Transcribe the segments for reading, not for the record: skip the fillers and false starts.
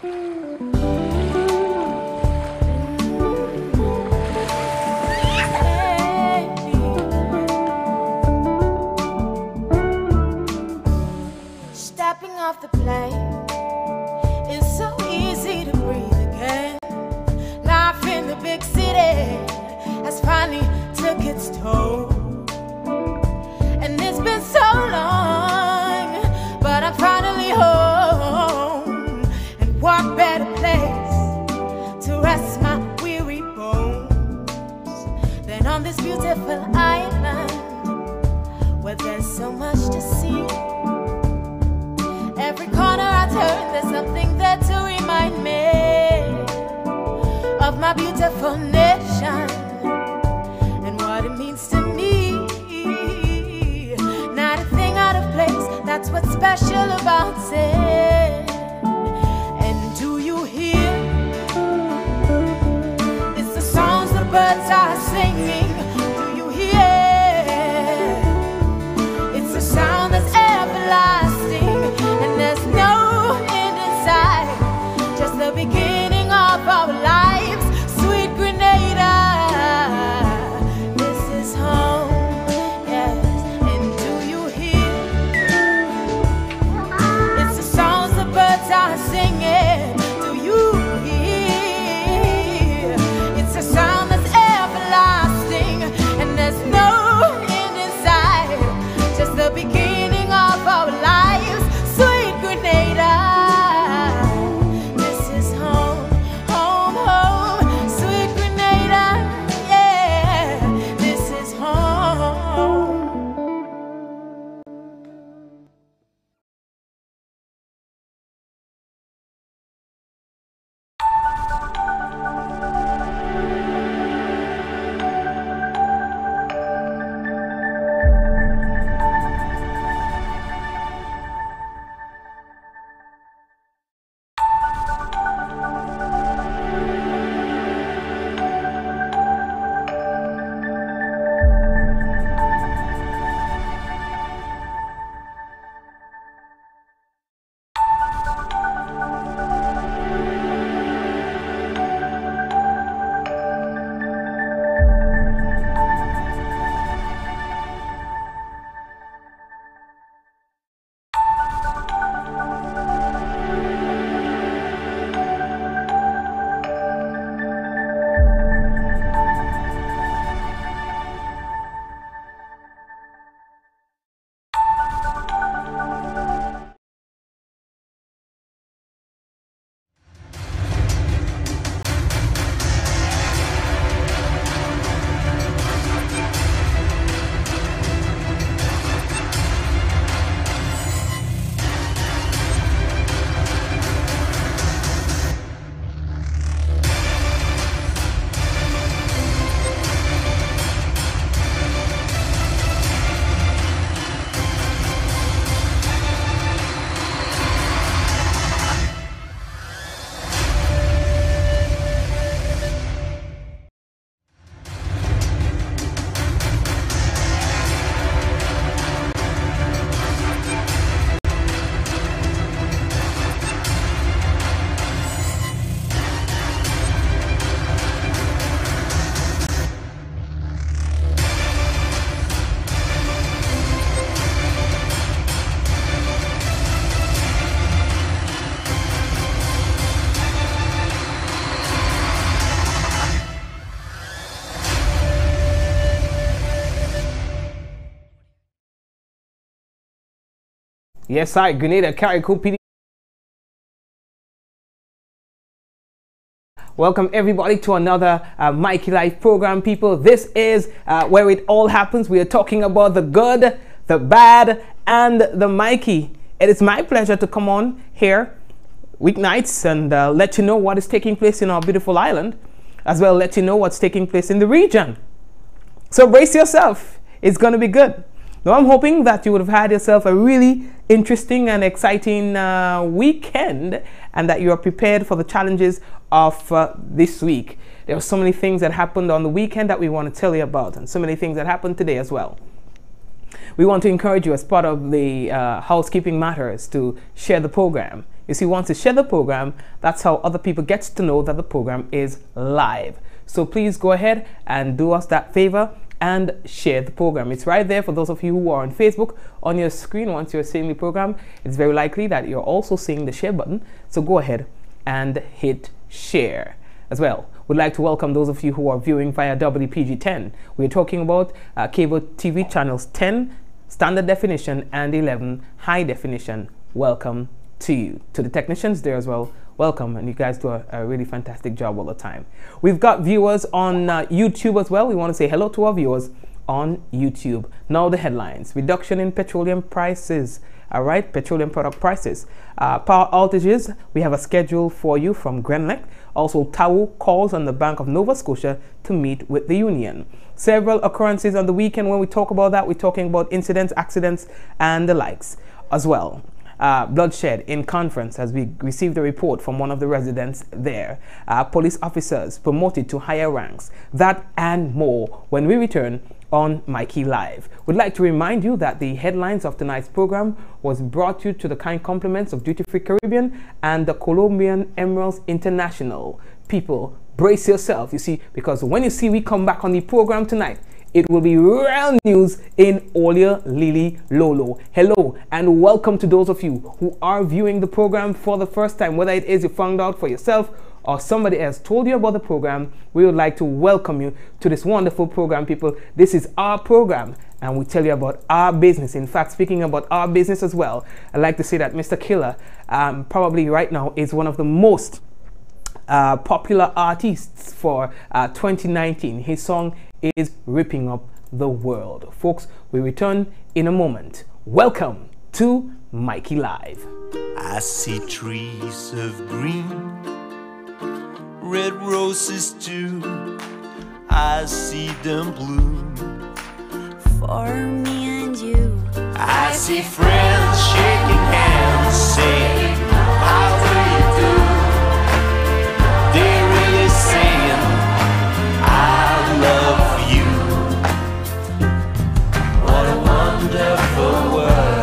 Stepping off the plane, it's so easy to breathe again. Life in the big city has finally took its toll, and it's been so long, but I'm finally home. And what better place to rest my weary bones than on this beautiful island where there's so much to see. Every corner I turn, there's something there to remind me of my beautiful nation and what it means to me. Not a thing out of place, that's what's special about it. And do you hear? It's the songs the birds are singing. Do you hear? It's a sound that's everlasting, and there's no end in sight, just the beginning of our lives. Sweet Grenada, this is home, yes. And do you hear? It's the songs the birds are singing. Do you hear? It's a sound that's everlasting, and there's no end in sight, just the beginning of our lives. Sweet Grenada, this is home, home, home. Sweet Grenada, yeah, this is home. Yes, I, Grenada Carrico PD. Welcome everybody to another Mikey Live program, people. This is where it all happens. We are talking about the good, the bad, and the Mikey. It is my pleasure to come on here weeknights and let you know what is taking place in our beautiful island, as well let you know what's taking place in the region. So brace yourself. It's going to be good. Now, I'm hoping that you would have had yourself a really interesting and exciting weekend, and that you are prepared for the challenges of this week. There were so many things that happened on the weekend that we want to tell you about, and so many things that happened today as well. We want to encourage you, as part of the housekeeping matters, to share the program. You see, once you share the program, that's how other people get to know that the program is live. So please go ahead and do us that favor and share the program. It's right there for those of you who are on Facebook on your screen. Once you're seeing the program, it's very likely that you're also seeing the share button. So go ahead and hit share as well. We'd like to welcome those of you who are viewing via WPG10. We're talking about cable TV channels 10 standard definition and 11 high definition. Welcome to you. To the technicians there as well, welcome, and you guys do a really fantastic job all the time. We've got viewers on YouTube as well. We want to say hello to our viewers on YouTube. Now the headlines: reduction in petroleum prices. All right, petroleum product prices. Power outages, we have a schedule for you from Grenlec. Also, TAU calls on the Bank of Nova Scotia to meet with the union. Several occurrences on the weekend. When we talk about that, we're talking about incidents, accidents, and the likes as well. Bloodshed in conference as we received a report from one of the residents there. Police officers promoted to higher ranks. That and more when we return on Mikey Live. We'd like to remind you that the headlines of tonight's program was brought to you to the kind compliments of Duty Free Caribbean and the Colombian Emeralds International. People, brace yourself, you see, because when you see we come back on the program tonight, it will be real news in Olia Lili Lolo. Hello and welcome to those of you who are viewing the program for the first time. Whether it is you found out for yourself or somebody else told you about the program, we would like to welcome you to this wonderful program, people. This is our program and we tell you about our business. In fact, speaking about our business as well, I'd like to say that Mr. Killer probably right now is one of the most popular artists for 2019. His song is ripping up the world. Folks, we return in a moment. Welcome to Mikey Live. I see trees of green, red roses too. I see them bloom for me and you. I see friends shaking hands, saying, how do you do? They're really saying, I love you. What a wonderful world.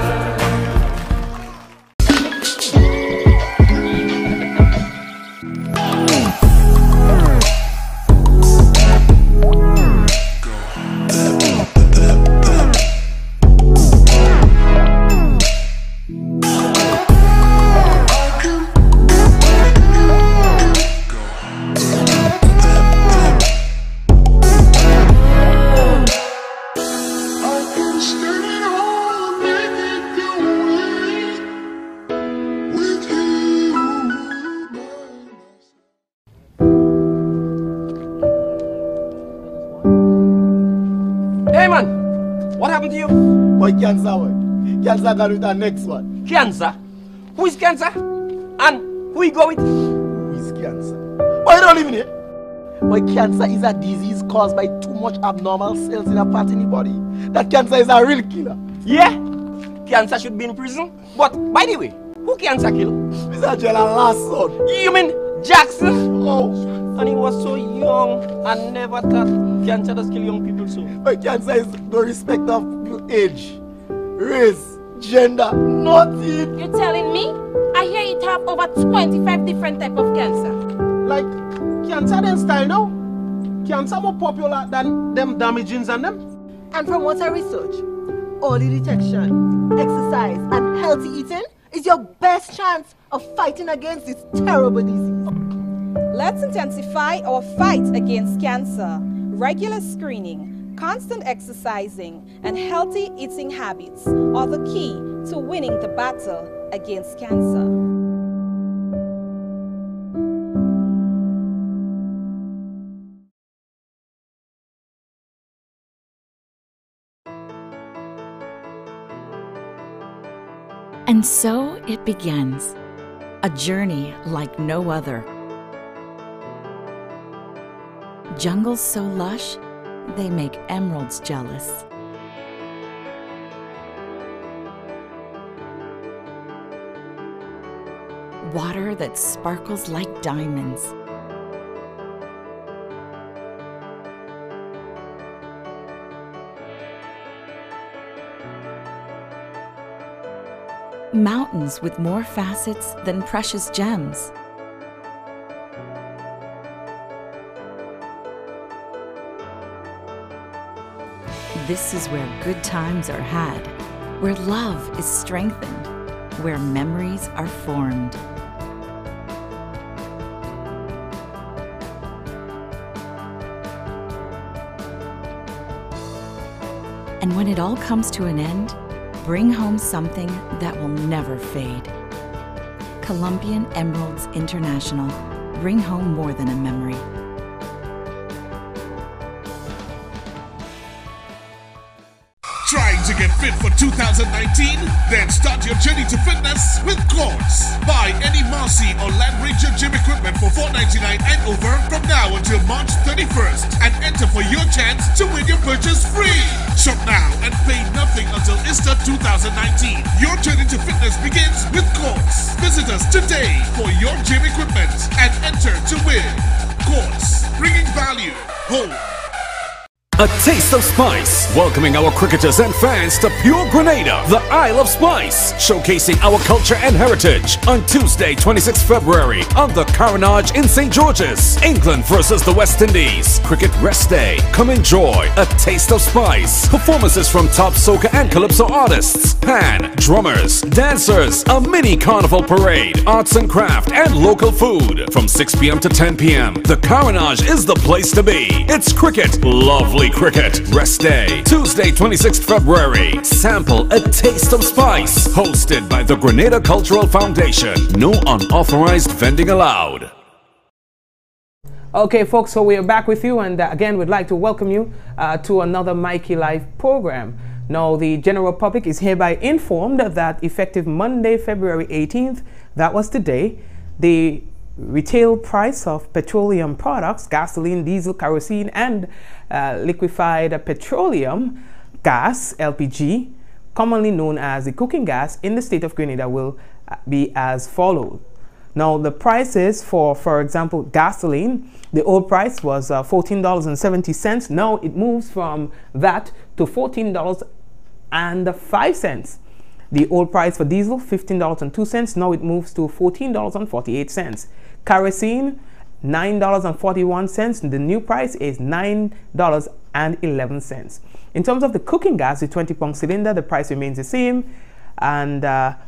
Cancer got with the next one. Cancer? Who is cancer? And who you go with? Who is cancer? Why you don't live in here? But cancer is a disease caused by too much abnormal cells in a part in the body. That cancer is a real killer. Yeah? Cancer should be in prison? But by the way, who cancer kill? Mr. Jella last son. You mean Jackson? Oh. And he was so young and never thought cancer does kill young people so. But cancer is no respect of age, race, gender, nothing. You're telling me? I hear you have over 25 different types of cancer. Like, cancer then style now? Cancer more popular than them damagings and them? And from what I research, early detection, exercise, and healthy eating is your best chance of fighting against this terrible disease. Let's intensify our fight against cancer. Regular screening, constant exercising, and healthy eating habits are the key to winning the battle against cancer. And so it begins, a journey like no other. Jungles so lush, they make emeralds jealous. Water that sparkles like diamonds. mountains with more facets than precious gems. This is where good times are had, where love is strengthened, where memories are formed. And when it all comes to an end, bring home something that will never fade. Colombian Emeralds International. Bring home more than a memory. Trying to get fit for 2019? Then start your journey to fitness with Quartz. Buy any Marcy or Land Ranger gym equipment for $4.99 and over from now until March 31st and enter for your chance to win your purchase free. Shop now and pay nothing until Easter 2019. Your journey to fitness begins with Quartz. Visit us today for your gym equipment and enter to win. Quartz, bringing value home. A taste of spice, welcoming our cricketers and fans to Pure Grenada, the Isle of Spice, showcasing our culture and heritage on Tuesday, 26th February on the Carnage in St. George's, England versus the West Indies. Cricket Rest Day. Come enjoy a taste of spice. Performances from top soca and calypso artists, pan, drummers, dancers, a mini carnival parade, arts and craft, and local food. From 6 p.m. to 10 p.m. The Carnage is the place to be. It's cricket, lovely cricket. Rest Day, Tuesday, 26th February. Sample a taste of spice. Hosted by the Grenada Cultural Foundation. No unauthorized vending allowed. Okay, folks, so we are back with you, and again, we'd like to welcome you to another Mikey Live program. Now, the general public is hereby informed that effective Monday, February 18th, that was today, the retail price of petroleum products, gasoline, diesel, kerosene, and liquefied petroleum gas, LPG, commonly known as the cooking gas, in the state of Grenada will be as follows. Now, the prices for example, gasoline, the old price was $14.70. Now it moves from that to $14.05. The old price for diesel, $15.02. Now it moves to $14.48. Kerosene, $9.41. The new price is $9.11. In terms of the cooking gas, the 20-pound cylinder, the price remains the same. And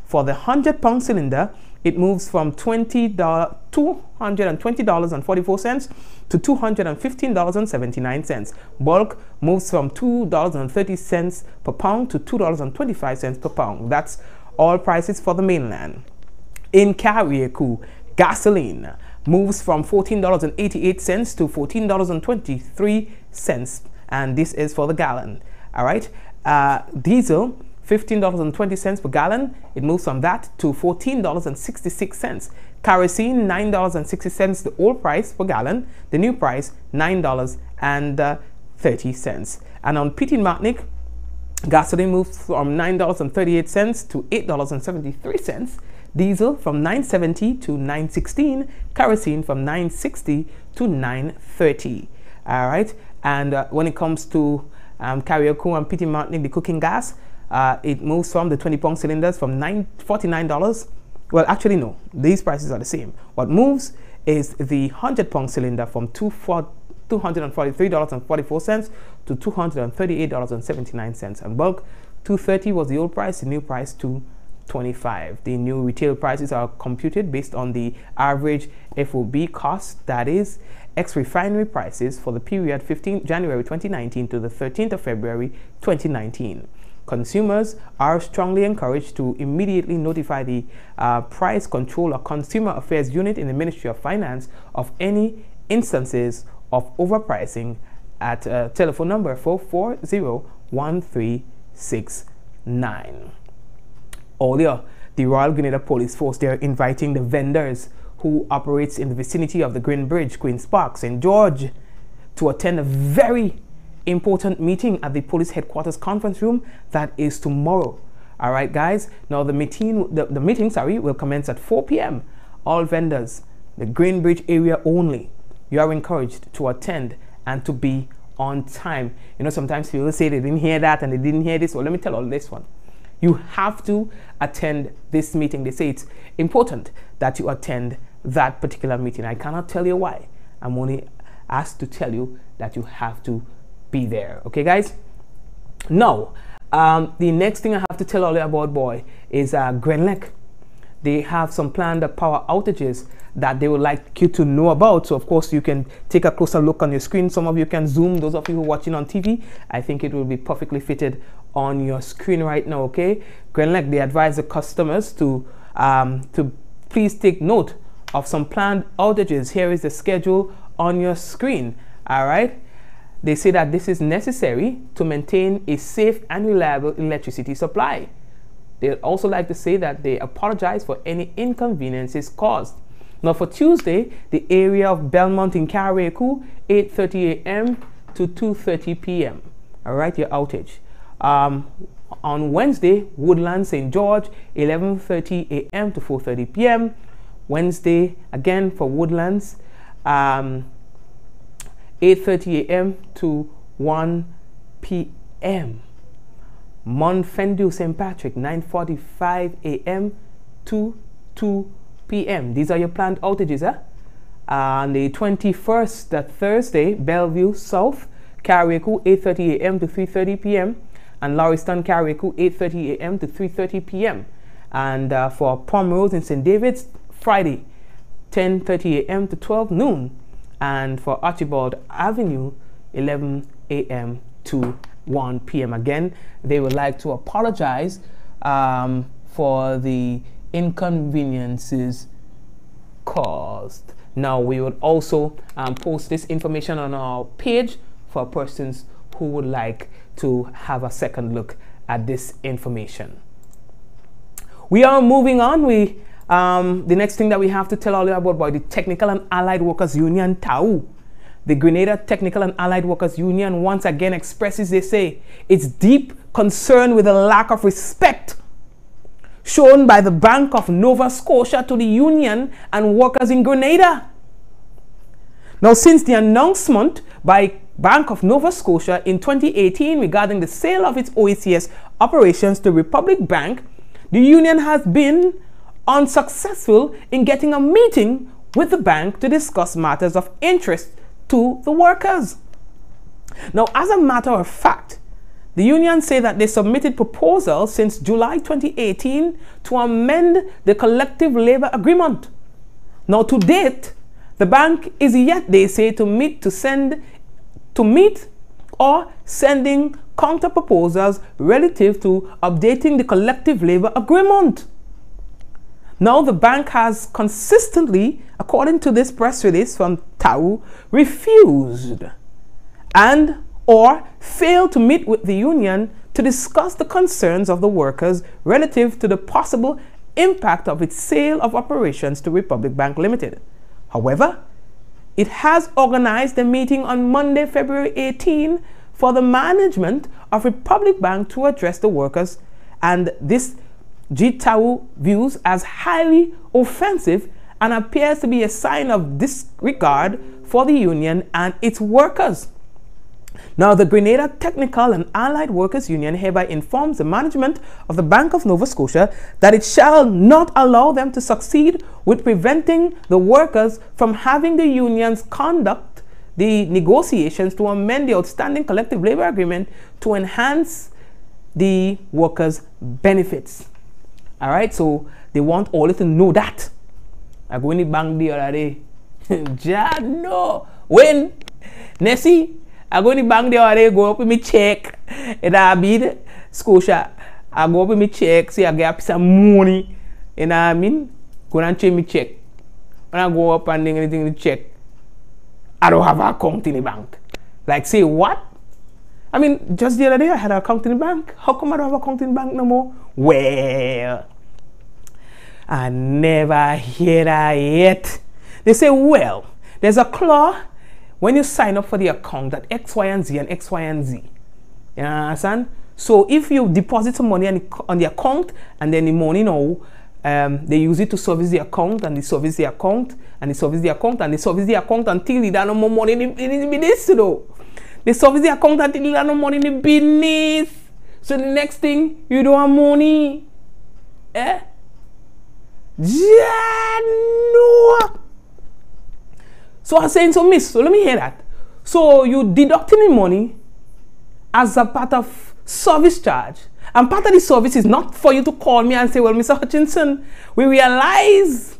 for the 100-pound cylinder, it moves from $220.44 to $215.79. Bulk moves from $2.30 per pound to $2.25 per pound. That's all prices for the mainland. In Carriacou, gasoline moves from $14.88 to $14.23, and this is for the gallon. All right. Diesel, $15.20 per gallon. It moves from that to $14.66. Kerosene, $9.60, the old price per gallon. The new price, $9.30. And on Petit Martinique, gasoline moves from $9.38 to $8.73. Diesel from $9.70 to $9.16. Kerosene from $9.60 to $9.30. All right. And when it comes to Carriacou and Petit Martinique, the cooking gas, it moves from the 20-pound cylinders from $49. Well, actually, no. These prices are the same. What moves is the 100-pound cylinder from $243.44 to $238.79. And bulk, $230 was the old price. The new price, $225. The new retail prices are computed based on the average FOB cost, that is, ex-refinery prices for the period 15 January 2019 to the 13th of February 2019. Consumers are strongly encouraged to immediately notify the Price Control or Consumer Affairs Unit in the Ministry of Finance of any instances of overpricing at telephone number 440-1369. Earlier, the Royal Grenada Police Force, they're inviting the vendors who operates in the vicinity of the Green Bridge, Queen's Park, St. George, to attend a very important meeting at the police headquarters conference room that is tomorrow. All right, guys. Now the meeting will commence at 4 p.m. All vendors, the Green Bridge area only. You are encouraged to attend and to be on time. You know, sometimes people say they didn't hear that and they didn't hear this. Well, let me tell all this one. You have to attend this meeting. They say it's important that you attend that particular meeting. I cannot tell you why. I'm only asked to tell you that you have to be there. Okay, guys? Now, the next thing I have to tell all you about, boy, is Grenlec. They have some planned power outages that they would like you to know about. So, of course, you can take a closer look on your screen. Some of you can zoom. Those of you who are watching on TV, I think it will be perfectly fitted on your screen right now, okay? Grenlec, they advise the customers to please take note of some planned outages. Here is the schedule on your screen, all right? They say that this is necessary to maintain a safe and reliable electricity supply. They'd also like to say that they apologize for any inconveniences caused. Now for Tuesday, the area of Belmont in Carriacou, 8:30 a.m. to 2:30 p.m. All right, your outage. On Wednesday, Woodland St. George, 11:30 a.m. to 4:30 p.m. Wednesday, again for Woodlands, 8:30 a.m. to 1 p.m. Montfendu St. Patrick, 9:45 a.m. to 2 p.m. These are your planned outages, huh? On the 21st, that Thursday, Bellevue South, Carriacou, 8:30 a.m. to 3:30 p.m. and Lauriston, Carriacou, 8:30 a.m. to 3:30 p.m. And for Pomrose in St. David's, Friday, 10:30 a.m. to 12 noon. And for Archibald Avenue, 11 a.m. to 1 p.m. Again, they would like to apologize for the inconveniences caused. Now, we would also post this information on our page for persons who would like to have a second look at this information. We are moving on. The next thing that we have to tell all you about the Technical and Allied Workers Union, TAU. The Grenada Technical and Allied Workers Union once again expresses, they say, its deep concern with the lack of respect shown by the Bank of Nova Scotia to the union and workers in Grenada. Now, since the announcement by Bank of Nova Scotia in 2018 regarding the sale of its OECS operations to Republic Bank, the union has been unsuccessful in getting a meeting with the bank to discuss matters of interest to the workers. Now, as a matter of fact, the union say that they submitted proposals since July 2018 to amend the collective labor agreement. Now, to date, the bank is yet, they say, to meet or sending counter proposals relative to updating the collective labor agreement. Now, the bank has consistently, according to this press release from TAU, refused and or failed to meet with the union to discuss the concerns of the workers relative to the possible impact of its sale of operations to Republic Bank Limited. However, it has organized a meeting on Monday, February 18 for the management of Republic Bank to address the workers, and this GTAU views as highly offensive and appears to be a sign of disregard for the union and its workers. Now, the Grenada Technical and Allied Workers Union hereby informs the management of the Bank of Nova Scotia that it shall not allow them to succeed with preventing the workers from having the unions conduct the negotiations to amend the outstanding collective labor agreement to enhance the workers' benefits. All right, so they want all to know that. I go in the bank the other day. No. When? Nessie, I go in the bank the other day, go up with me check. And I bid Scotia. I go up with me check, say I get some money. And I mean, go and check me check. When I go up and anything to check, I don't have an account in the bank. Like, say what? I mean, just the other day I had an account in the bank. How come I don't have an account in the bank no more? Well, I never hear that yet. They say, well, there's a clause when you sign up for the account that X, Y, and Z and X, Y, and Z. You understand? So if you deposit some money on the account and then the money now, they use it to service the account and they service the account and they service the account and they service the account until they don't have no more money in the business, though. They service the account until they don't have no money in the business. So the next thing, you don't have money. Eh? Yeah, no. So I'm saying, so miss, so let me hear that. So you deducting the money as a part of service charge. And part of the service is not for you to call me and say, well, Mr. Hutchinson, we realize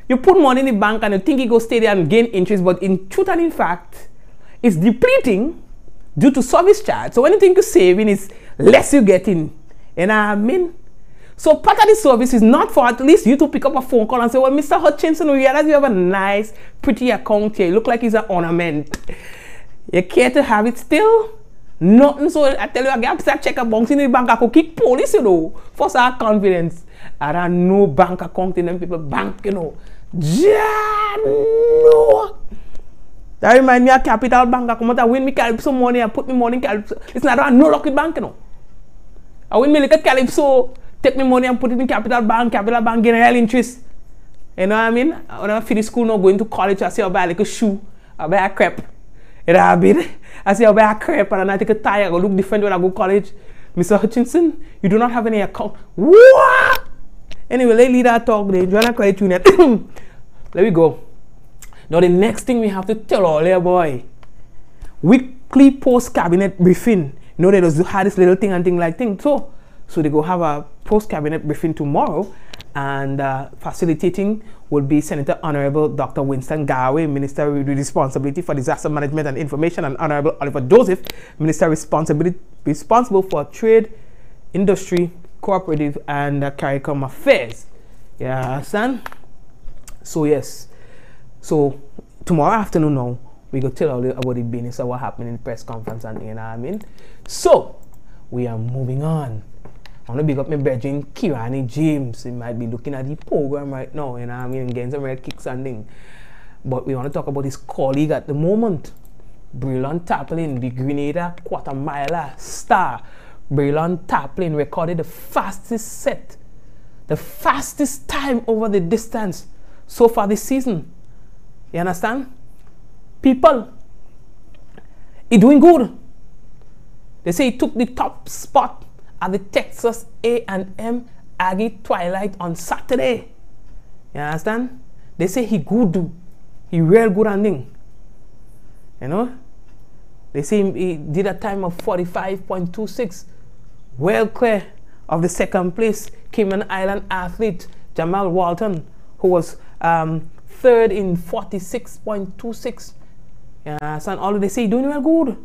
you put money in the bank and you think you go stay there and gain interest, but in truth and in fact, it's depleting due to service charge. So when you think you're saving, it's less you're getting. You know what I mean? So part of the service is not for at least you to pick up a phone call and say, well, Mr. Hutchinson, we realize you have a nice, pretty account here. You look like it's an ornament. You care to have it still? Nothing. So I tell you, I get to check a box in the bank. I could kick police, you know, for our confidence. I don't know bank account in them people bank, you know. Yeah, no. That remind me of Capital Bank. I come out and win me Calypso money and put me money in Calypso. Listen, I don't have no luck with bank, you know. I win me like a Calypso, take me money and put it in Capital Bank get real interest. You know what I mean? When I finish school now, going to college, I say I'll buy like a shoe, I'll buy a crepe. You know what I mean? I say I'll buy a crepe and then I take a tie, I go look different when I go to college. Mr. Hutchinson, you do not have any account. What? Anyway, let's leave that talk there. Join a credit union. Let me go. Now the next thing we have to tell all here, boy. Weekly post-cabinet briefing. You know, they just had this little thing and thing like thing. So they go have a post-cabinet briefing tomorrow. And facilitating will be Senator Honorable Dr. Winston Garwe, Minister with responsibility for disaster management and information, and Honorable Oliver Joseph, Minister responsible for trade, industry, cooperative, and CARICOM affairs. Yeah, understand? So yes. So tomorrow afternoon now, we go tell you about the business of what happened in the press conference and you know what I mean. So we are moving on. I want to big up my brethren Kirani James. He might be looking at the program right now, you know what I mean, getting some red kicks and things. But we want to talk about his colleague at the moment, Braylon Taplin, the Grenada quarter miler star. Braylon Taplin recorded the fastest set, the fastest time over the distance so far this season. You understand? People, he doing good. They say he took the top spot at the Texas A&M Aggie Twilight on Saturday. You understand? They say he good. He real good ending. You know? They say he did a time of 45.26. Well clear of the second place Cayman Island athlete Jamal Walton, who was third in 46.26. You understand? All they say doing well good.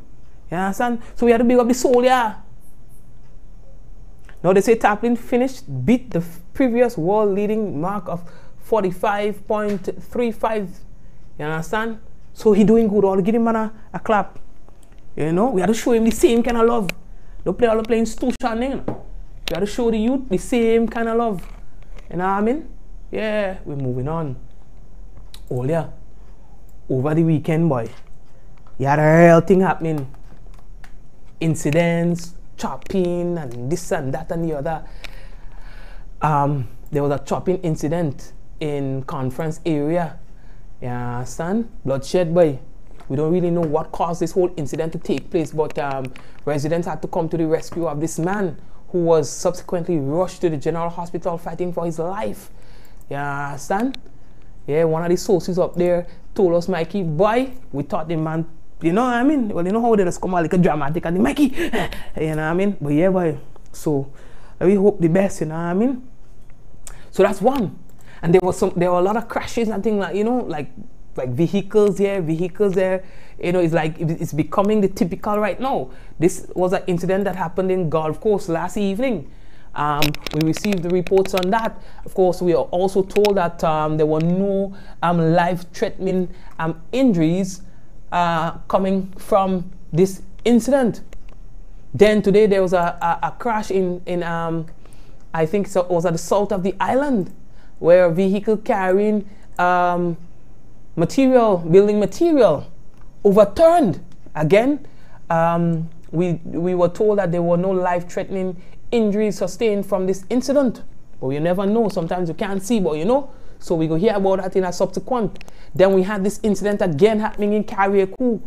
You understand? So we have to big up the soul, yeah. Now they say Taplin beat the previous world leading mark of 45.35. You understand? So he doing good. All give him a clap. You know, we have to show him the same kind of love. Don't play all the playing stoosh. We have to show the youth the same kind of love. You know what I mean? Yeah, we're moving on. Oh yeah, over the weekend, boy, you had a real thing happening. Incidents, chopping, and this and that and the other. There was a chopping incident in conference area. You understand? Bloodshed, boy. We don't really know what caused this whole incident to take place, but residents had to come to the rescue of this man who was subsequently rushed to the general hospital fighting for his life. You understand? Yeah, one of the sources up there told us, Mikey, boy, we thought the man, you know what I mean? Well, you know how they just come out like a dramatic and the Mikey, you know what I mean? But yeah, boy, so we hope the best, you know what I mean? So that's one. And there were a lot of crashes and things like, you know, like vehicles here, vehicles there. You know, it's like it's becoming the typical right now. This was an incident that happened in Gulf Coast last evening. We received the reports on that. Of course, we are also told that there were no life-threatening injuries coming from this incident. Then today there was a crash in I think it was at the south of the island, where a vehicle carrying building material overturned. Again, we were told that there were no life-threatening injuries sustained from this incident, but you never know. Sometimes you can't see, but you know. So we go hear about that in a subsequent. Then we had this incident again happening in Carriacou.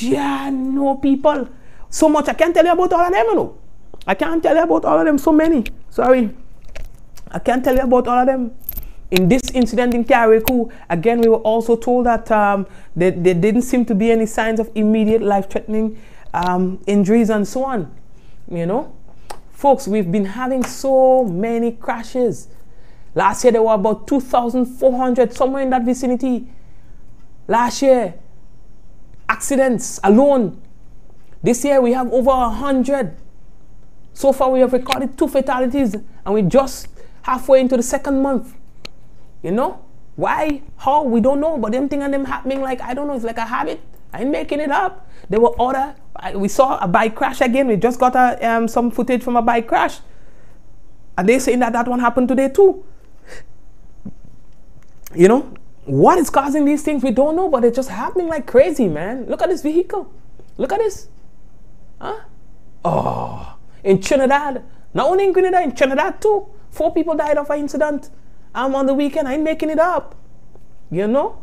Yeah, no people. So much I can't tell you about all of them, you know. I can't tell you about all of them. So many. Sorry. I can't tell you about all of them. In this incident in Carriacou, again, we were also told that there didn't seem to be any signs of immediate life-threatening injuries and so on. You know, folks, we've been having so many crashes. Last year, there were about 2,400, somewhere in that vicinity. Last year, accidents alone. This year, we have over 100. So far, we have recorded 2 fatalities, and we're just halfway into the 2nd month. You know? Why? How? We don't know. But them things and them happening, like, I don't know, it's like a habit. I ain't making it up. There were other, we saw a bike crash again. We just got some footage from a bike crash. And they're saying that that one happened today too. You know? What is causing these things? We don't know, but it's just happening like crazy, man. Look at this vehicle. Look at this. Huh? Oh, in Trinidad. Not only in Grenada, in Trinidad too. 4 people died of an incident on the weekend. I ain't making it up. You know?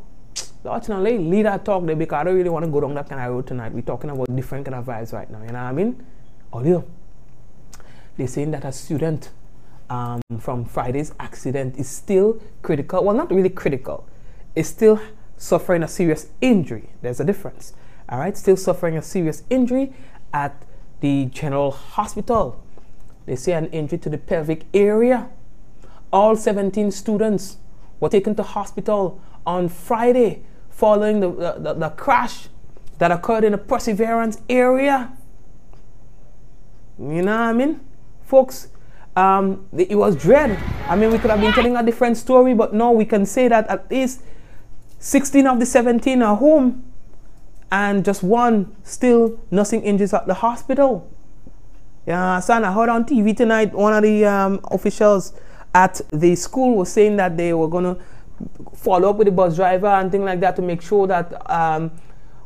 Fortunately, lead that talk there because I don't really want to go down that kind of road tonight. We're talking about different kind of vibes right now. You know what I mean? Although, they're saying that a student from Friday's accident is still critical. Well, not really critical. Is still suffering a serious injury. There's a difference. All right? Still suffering a serious injury at the General Hospital. They say an injury to the pelvic area. All 17 students were taken to hospital on Friday following the crash that occurred in the Perseverance area. You know what I mean? Folks, it was dread. I mean, we could have been telling a different story, but now we can say that at least 16 of the 17 are home and just 1 still nursing injuries at the hospital. Yeah, son, I heard on TV tonight, one of the officials at the school was saying that they were going to follow up with the bus driver and things like that to make sure that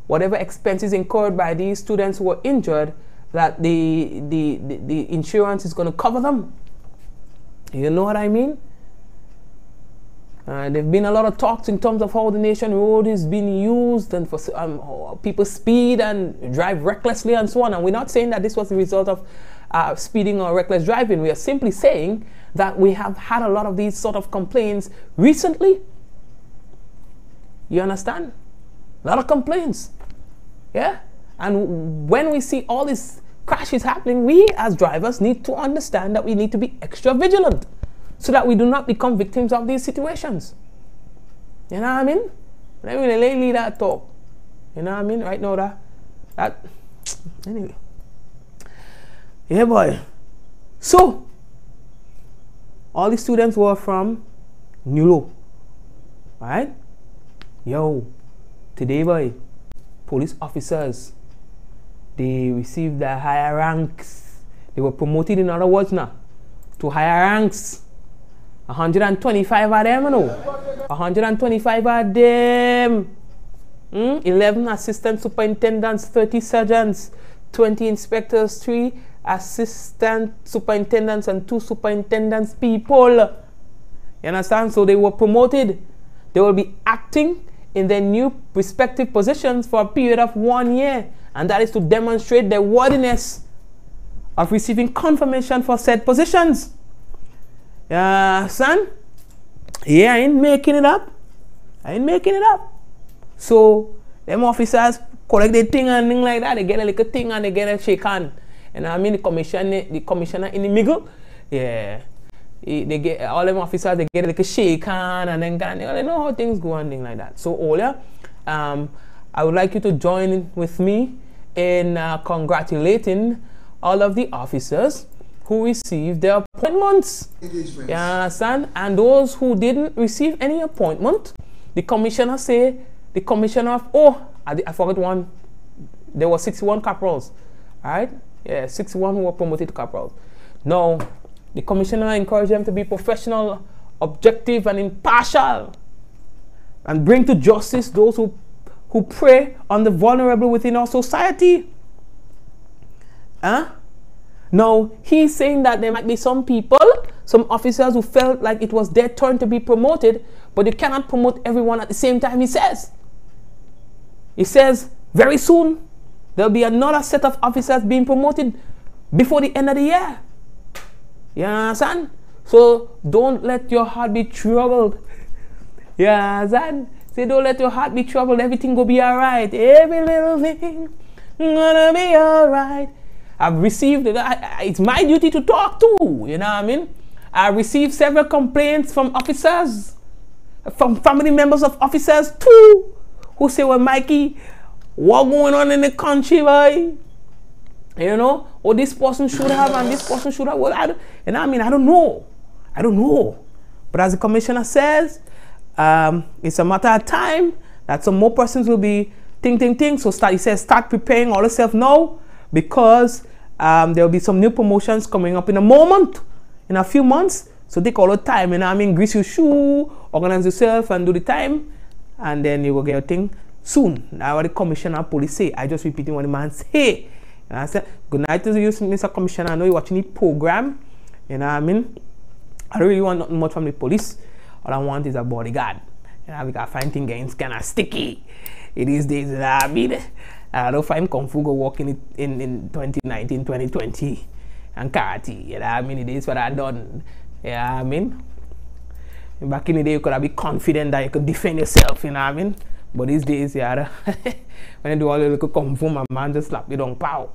whatever expenses incurred by these students who were injured, that the insurance is going to cover them. You know what I mean? There've been a lot of talks in terms of how the nation road is being used and for people speed and drive recklessly and so on. And we're not saying that this was the result of speeding or reckless driving. We are simply saying that we have had a lot of these sort of complaints recently. You understand? A lot of complaints. Yeah? And when we see all these crashes happening, we as drivers need to understand that we need to be extra vigilant so that we do not become victims of these situations. You know what I mean? Let me lay that talk. You know what I mean? Right now, that anyway. Yeah, boy. So, all the students were from Nulo. Right? Yo, today, boy, police officers, they received their higher ranks. They were promoted, in other words, now, to higher ranks. 125 of them, you know. 125 of them. 11 assistant superintendents, 30 sergeants, 20 inspectors, 3 assistant superintendents, and 2 superintendents people. You understand? So they were promoted. They will be acting in their new respective positions for a period of 1 year. And that is to demonstrate their worthiness of receiving confirmation for said positions. Son? Yeah, I ain't making it up. I ain't making it up. So, them officers collect their thing and thing like that. They get a little thing and they get a shake hand. And I mean the commissioner in the middle, yeah. They get all them officers, they get a little shake hand and then they know how things go and things like that. So, Olia, I would like you to join in with me in congratulating all of the officers who received their appointments. You understand? And those who didn't receive any appointment, the commissioner say, the commissioner of, I forgot one, there were 61 corporals, alright? Yeah, 61 who were promoted to corporals. Now, the commissioner encouraged them to be professional, objective, and impartial, and bring to justice those who prey on the vulnerable within our society. Now, he's saying that there might be some people, some officers who felt like it was their turn to be promoted, but you cannot promote everyone at the same time, he says. He says, very soon, there'll be another set of officers being promoted before the end of the year. You understand? So don't let your heart be troubled. You understand? Say don't let your heart be troubled. Everything will be alright. Every little thing gonna be alright. I've received it. It's my duty to talk to. You know what I mean? I received several complaints from officers, from family members of officers too, who say, well, Mikey, what going on in the country, boy? You know, or this person should have and this person should have. Well, I don't know. I don't know. But as the commissioner says, it's a matter of time that some more persons will be think. So he says, start preparing all yourself now, because there will be some new promotions coming up in a moment, in a few months. So take all the time, and grease your shoe, organize yourself and do the time, and then you will get your thing soon. Now what the commissioner of police say, I just repeating what the man say. And I said, good night to you, Mr. Commissioner. I know you're watching the program. You know what I mean? I don't really want nothing much from the police. All I want is a bodyguard. You know, we got find things getting kind of sticky in these days. You know what I mean? I don't find Kung Fu go walking in 2019, 2020 and karate. You know what I mean? It is what I done. You know what I mean? Back in the day, you could have been confident that you could defend yourself. You know what I mean? But these days, yeah, when you do all the little Kung Fu, my man just slap you down, pow.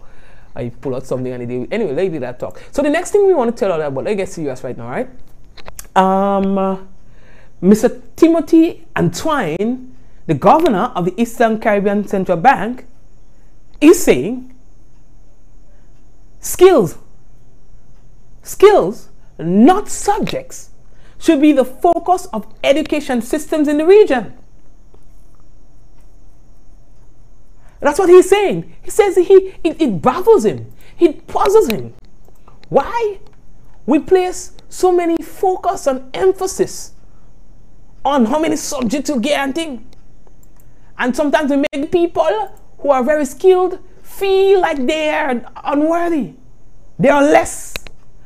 I pull out something and they do. Anyway, let's do that talk. So the next thing we want to tell you about, let's get serious right now, right? Mr. Timothy Antwine, the governor of the Eastern Caribbean Central Bank, is saying skills, not subjects, should be the focus of education systems in the region. That's what he's saying. He says it baffles him. It puzzles him. Why we place so many focus and emphasis on how many subjects you get and things. And sometimes we make people who are very skilled feel like they are unworthy. They are less.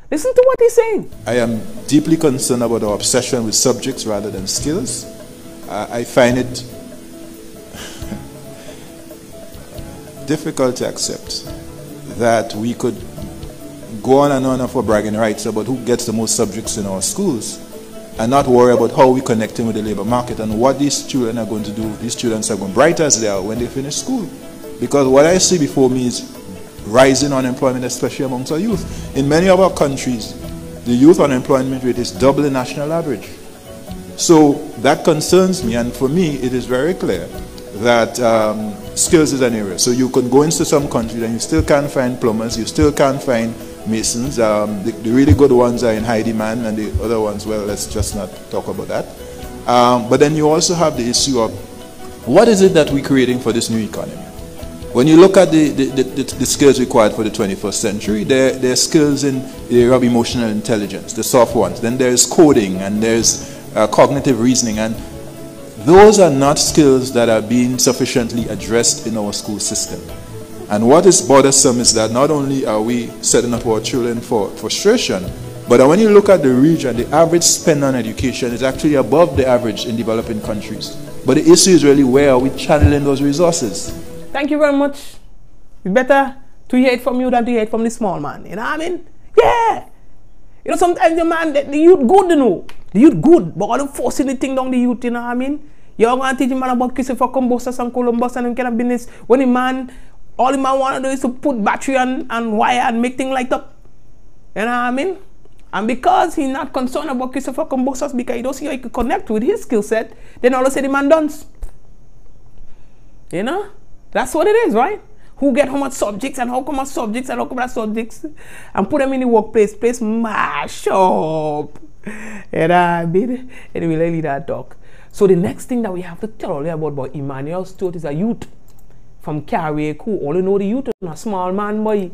Listen to what he's saying. I am deeply concerned about our obsession with subjects rather than skills. I find it difficult to accept that we could go on and on for bragging rights about who gets the most subjects in our schools and not worry about how we connecting with the labor market and what these children are going to do. These students are going bright as they are when they finish school. Because what I see before me is rising unemployment, especially amongst our youth. In many of our countries, the youth unemployment rate is double the national average. So that concerns me, and for me it is very clear that skills is an area. So you can go into some countries and you still can't find plumbers, you still can't find masons. The really good ones are in high demand, and the other ones, well, let's just not talk about that. But then you also have the issue of what is it that we're creating for this new economy? When you look at the skills required for the 21st century, there are skills in the area of emotional intelligence, the soft ones. Then there's coding, and there's cognitive reasoning, and those are not skills that are being sufficiently addressed in our school system. And what is bothersome is that not only are we setting up our children for frustration, but when you look at the region, the average spend on education is actually above the average in developing countries. But the issue is really, where are we channeling those resources? Thank you very much. It's better to hear it from you than to hear it from the small man. You know what I mean? Yeah. You know, sometimes the man, the youth good, you know. The youth good, but all the forcing the thing down the youth, you know what I mean? You're going to teach a man about Christopher Columbus and Columbus and them kind of business. When the man, all the man want to do is to put battery and wire and make things light up. You know what I mean? And because he's not concerned about Christopher Columbus, because he don't see how he can connect with his skill set, then all of a sudden the man done. You know? That's what it is, right? Who get how much subjects and how come much subjects and how come that subjects and put them in the workplace, place mash up. You know what I mean? Anyway, let's leave that talk. So the next thing that we have to tell you about Emmanuel Stewart is a youth from Carrier who all you know the youth is a small man boy.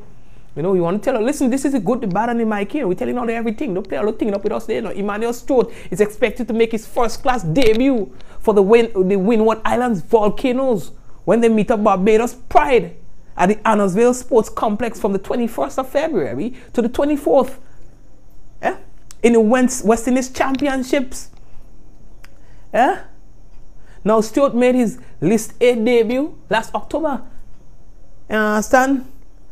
You know, you want to tell her, listen, this is a good, the bad, and the Mikey. We're telling all everything. Don't play all the thing up with us there. No. Emmanuel Stewart is expected to make his first-class debut for the Windward Islands Volcanoes when they meet up Barbados Pride at the Annersville Sports Complex from the 21st of February to the 24th. Yeah? In the West Indies Championships. Yeah? Now, Stewart made his List A debut last October. You understand?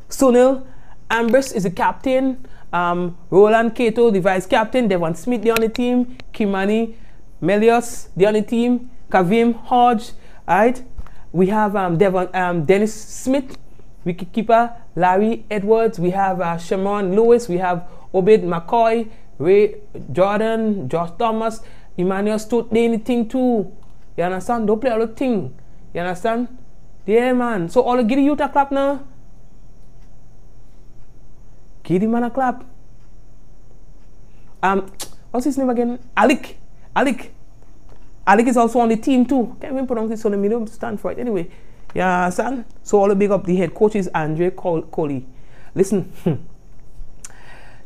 Sunil Ambrose is the captain. Roland Cato, the vice captain. Devon Smith, the on the team. Kimani Melios, the on the team. Kavim Hodge, right? We have Dennis Smith, wicketkeeper. Larry Edwards. We have Shamon Lewis. We have Obed McCoy, Ray Jordan, Josh Thomas, Emmanuel Stott. They anything too. You understand? Don't play all the thing. You understand? Yeah, man. So all the give the youth a clap now. Give the man a clap. What's his name again? Alec. Alec is also on the team too. Can't even pronounce his surname. Don't stand for it. Anyway, yeah, understand? So all the big up the head coach is Andre Coley. Listen,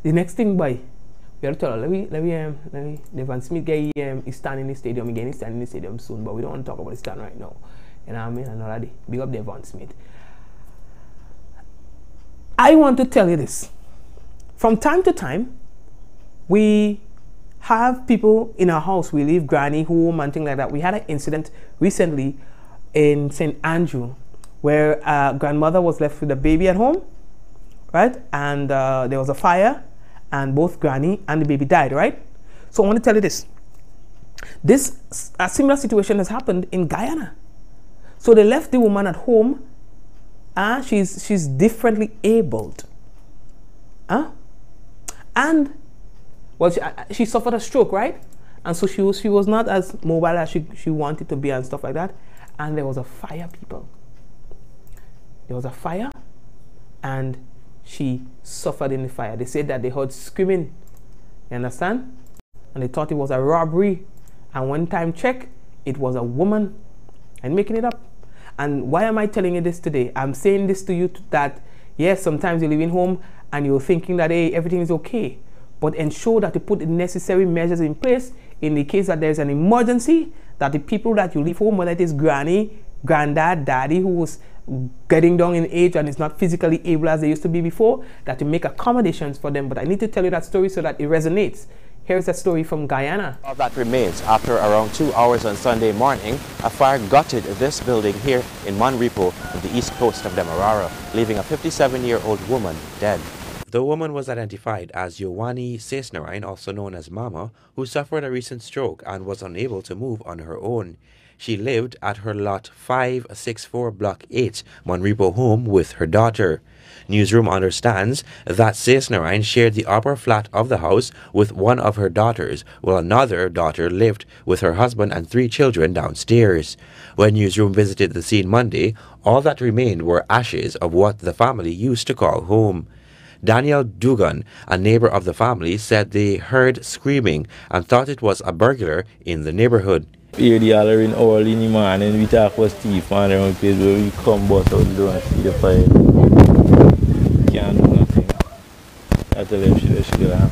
the next thing, boy, we have to tell her, let me Devon Smith guy is standing in the stadium again. He's standing in the stadium soon, but we don't want to talk about the stand right now. You know what I mean? Another day. Big up Devon Smith. I want to tell you this. From time to time, we have people in our house. We leave granny home and things like that. We had an incident recently in St. Andrew where grandmother was left with a baby at home, right? And there was a fire and both granny and the baby died, right? So I want to tell you this. A similar situation has happened in Guyana. So they left the woman at home. She's differently abled. And well, she suffered a stroke, right? And so she was not as mobile as she wanted to be and stuff like that. And there was a fire, people. There was a fire, and she suffered in the fire. They said that they heard screaming. You understand? And they thought it was a robbery. And one time check, it was a woman. I'm making it up. And why am I telling you this today? I'm saying this to you that, yes, sometimes you're leaving home and you're thinking that, hey, everything is okay. But ensure that you put the necessary measures in place in the case that there's an emergency, that the people that you leave home, whether it is granny, granddad, daddy, who was getting down in age and is not physically able as they used to be before, that you make accommodations for them. But I need to tell you that story so that it resonates. Here's a story from Guyana. All that remains after around 2 hours on Sunday morning, a fire gutted this building here in Monrepo on the east coast of Demerara, leaving a 57-year-old woman dead. The woman was identified as Yowani Sesnarine, also known as Mama, who suffered a recent stroke and was unable to move on her own. She lived at her lot 564 Block 8 Monrepo home with her daughter. Newsroom understands that Sesnarine shared the upper flat of the house with one of her daughters, while another daughter lived with her husband and 3 children downstairs. When Newsroom visited the scene Monday, all that remained were ashes of what the family used to call home. Daniel Dugan, a neighbor of the family, said they heard screaming and thought it was a burglar in the neighborhood. Hear the hollering all in the morning, we talk about Steve man around the place where we come bust out the door and see the fire. Can't do nothing. I tell them she go down.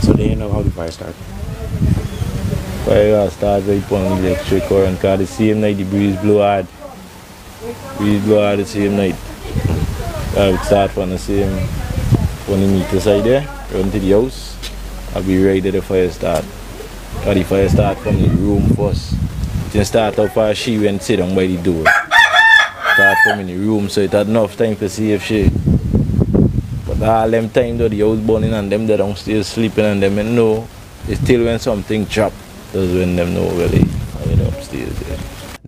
So they know how the fire started? Fire started right upon the electric current, because the same night the breeze blew hard. Breeze blew hard the same night. I would start from the same, on the meter side there, run to the house, I'll be right there the fire start. Or the fire start from the room first. It didn't start up for she went sit down by the door. Start from in the room, so it had enough time to save she. But all them time though the house burning and them they downstairs sleeping and them and know, it's still when something drop, that's when them know where they are upstairs there.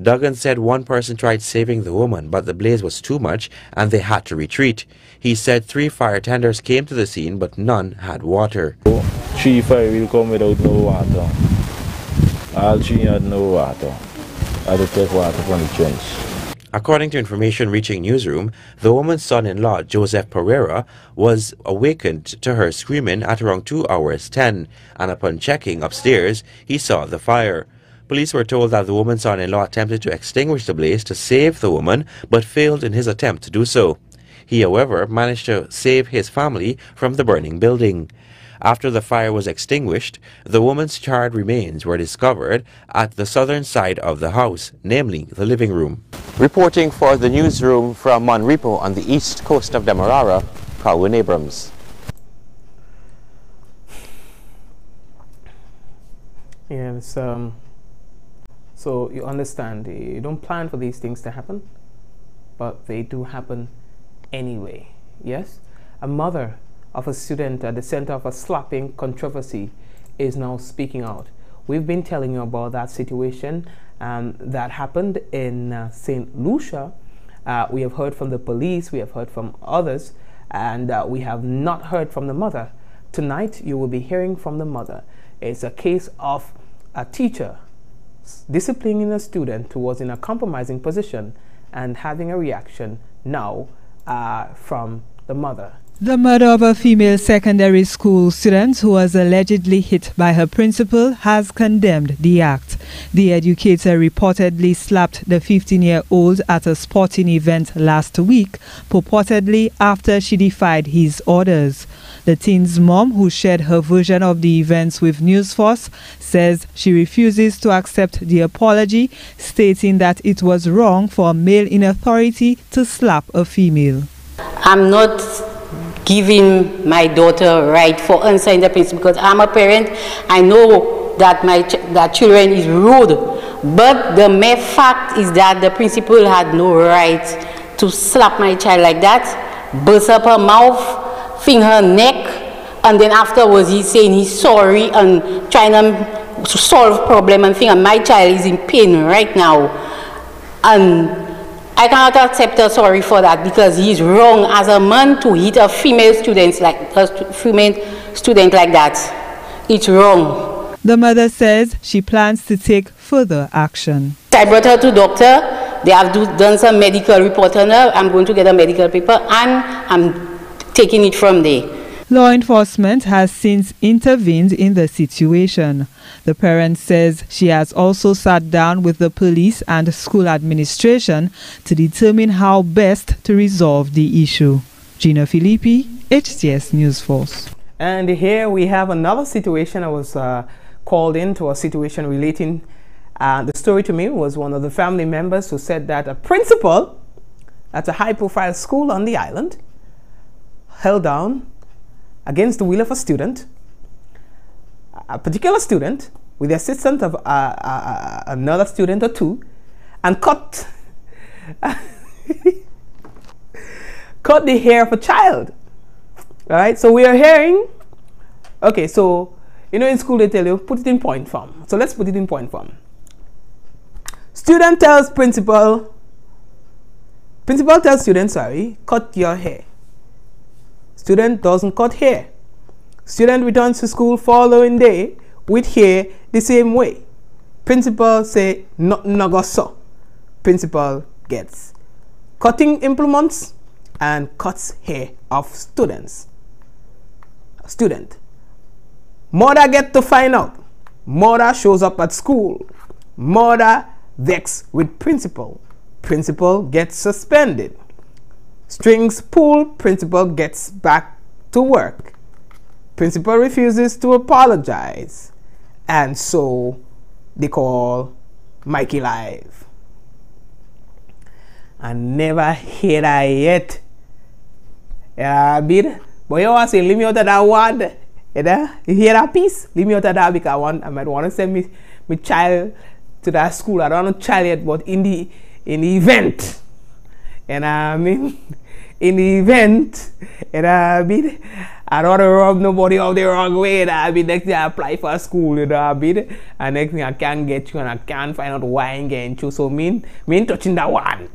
Duggan said one person tried saving the woman, but the blaze was too much and they had to retreat. He said 3 fire tenders came to the scene, but none had water. 3 fire will come without no water. All 3 had no water. I had to take water from the trench. According to information reaching Newsroom, the woman's son-in-law, Joseph Pereira, was awakened to her screaming at around 2 hours 10, and upon checking upstairs, he saw the fire. Police were told that the woman's son-in-law attempted to extinguish the blaze to save the woman, but failed in his attempt to do so. He, however, managed to save his family from the burning building. After the fire was extinguished, the woman's charred remains were discovered at the southern side of the house, namely the living room. Reporting for the Newsroom from Monrepo on the east coast of Demerara, Calvin Abrams. Yes, so you understand, you don't plan for these things to happen, but they do happen anyway. Yes, a mother of a student at the center of a slapping controversy is now speaking out. We've been telling you about that situation that happened in St. Lucia. We have heard from the police, we have heard from others, and we have not heard from the mother. Tonight, you will be hearing from the mother. It's a case of a teacher disciplining a student who was in a compromising position and having a reaction now from the mother. The mother of a female secondary school student who was allegedly hit by her principal has condemned the act. The educator reportedly slapped the 15-year-old at a sporting event last week, purportedly after she defied his orders. The teen's mom, who shared her version of the events with News Force, says she refuses to accept the apology, stating that it was wrong for a male in authority to slap a female. I'm not giving my daughter right for answering the principal because I'm a parent. I know that that children is rude, but the mere fact is that the principal had no right to slap my child like that, burst up her mouth, finger her neck, and then afterwards he's saying he's sorry and trying to solve problem and think my child is in pain right now, and I cannot accept a sorry for that because he's wrong as a man to hit a female student like that. It's wrong. The mother says she plans to take further action. I brought her to doctor. They have done some medical report on her. I'm going to get a medical paper and I'm taking it from there. Law enforcement has since intervened in the situation. The parent says she has also sat down with the police and school administration to determine how best to resolve the issue. Gina Filippi, HTS News Force. And here we have another situation. I was called into a situation relating, the story to me was one of the family members who said that a principal at a high-profile school on the island held down against the will of a student, a particular student, with the assistance of another student or two, and cut the hair of a child. All right, so we are hearing, okay, so, you know, in school they tell you, put it in point form. So let's put it in point form. Student tells principal tells student, sorry, cut your hair. Student doesn't cut hair. Student returns to school following day with hair the same way. Principal say nothing no go so. Principal gets cutting implements and cuts hair of students. Student. Mother get to find out. Mother shows up at school. Mother vexed with principal. Principal gets suspended. Strings pull, principal gets back to work. Principal refuses to apologize. And so they call Mikey live. I never hear that yet. But you always say, leave me out of that word. You hear that piece? Leave me out of that because I might want to send my child to that school. I don't want to child yet, but in the event. And I mean, in the event, and I mean, I don't want to rub nobody out the wrong way. And I mean, next thing I apply for a school, you know, I mean, and next thing I can't get you, and I can't find out why I'm getting you. So me ain't touching that one.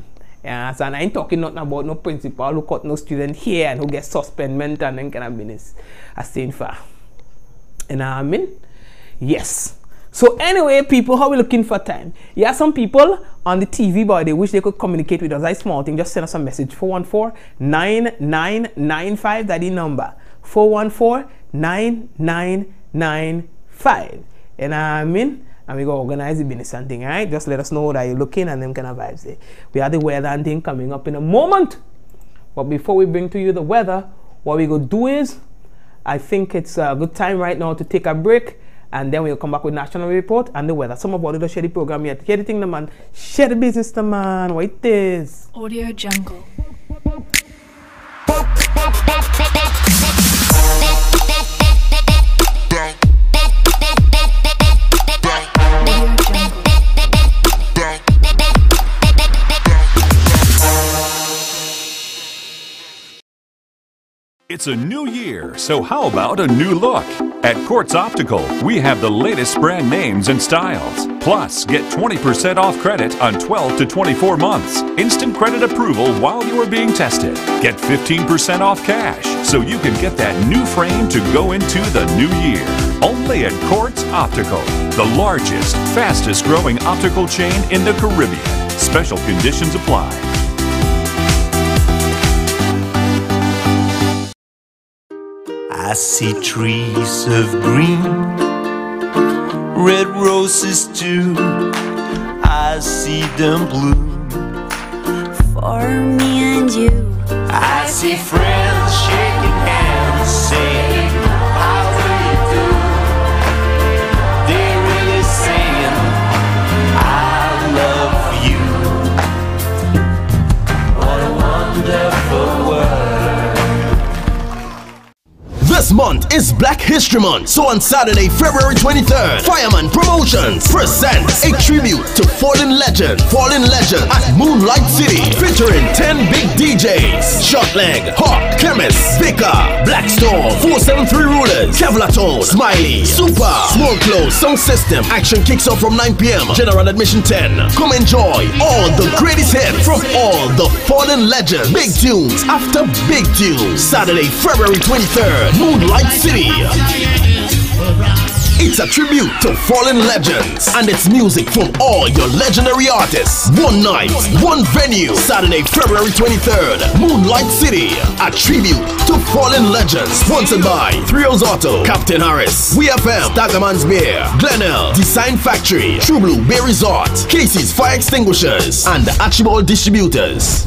Yeah, so I ain't talking nothing about no principal who cut no student here and who gets suspended and then can have been a staying far. And I mean, yes. So anyway, people, how we looking for time? Yeah, some people on the TV, but they wish they could communicate with us. That's small thing. Just send us a message. 414-9995. That's the number. 414-9995. And I mean, and we go organize the business and thing, right? Just let us know that you're looking and them kind of vibes there. We have the weather and thing coming up in a moment. But before we bring to you the weather, what we go do is, I think it's a good time right now to take a break. And then we'll come back with National Report and the weather. Some of you don't share the program yet. Hear the thing, the man. Share the business, the man. What it is. Audio Jungle. It's a new year, so how about a new look? At Quartz Optical, we have the latest brand names and styles. Plus, get 20% off credit on 12 to 24 months. Instant credit approval while you are being tested. Get 15% off cash, so you can get that new frame to go into the new year. Only at Quartz Optical, the largest, fastest growing optical chain in the Caribbean. Special conditions apply. I see trees of green, red roses too. I see them bloom for me and you. I see friends shaking hands, saying, how do you do? They're really saying, I love you. What a wonderful world. This month is Black History Month, so on Saturday, February 23rd, Fireman Promotions presents a tribute to fallen legend at Moonlight City, featuring 10 big DJs: Shortleg, Hawk, Chemist, Vicar, Blackstorm, 473 Rulers, Kevlaton, Smiley, Super, Small Clothes, Sound System. Action kicks off from 9 p.m. General admission 10. Come enjoy all the greatest hits from all the fallen legends. Big tunes after big tunes. Saturday, February 23rd, Moonlight City. It's a tribute to fallen legends, and it's music from all your legendary artists. One night, one venue. Saturday, February 23rd, Moonlight City. A tribute to fallen legends. Sponsored by 3 O's Auto, Captain Harris, WeFM, Dagaman's Beer, Glenelg, Design Factory, True Blue Bay Resort, Casey's Fire Extinguishers, and the Archibald Distributors.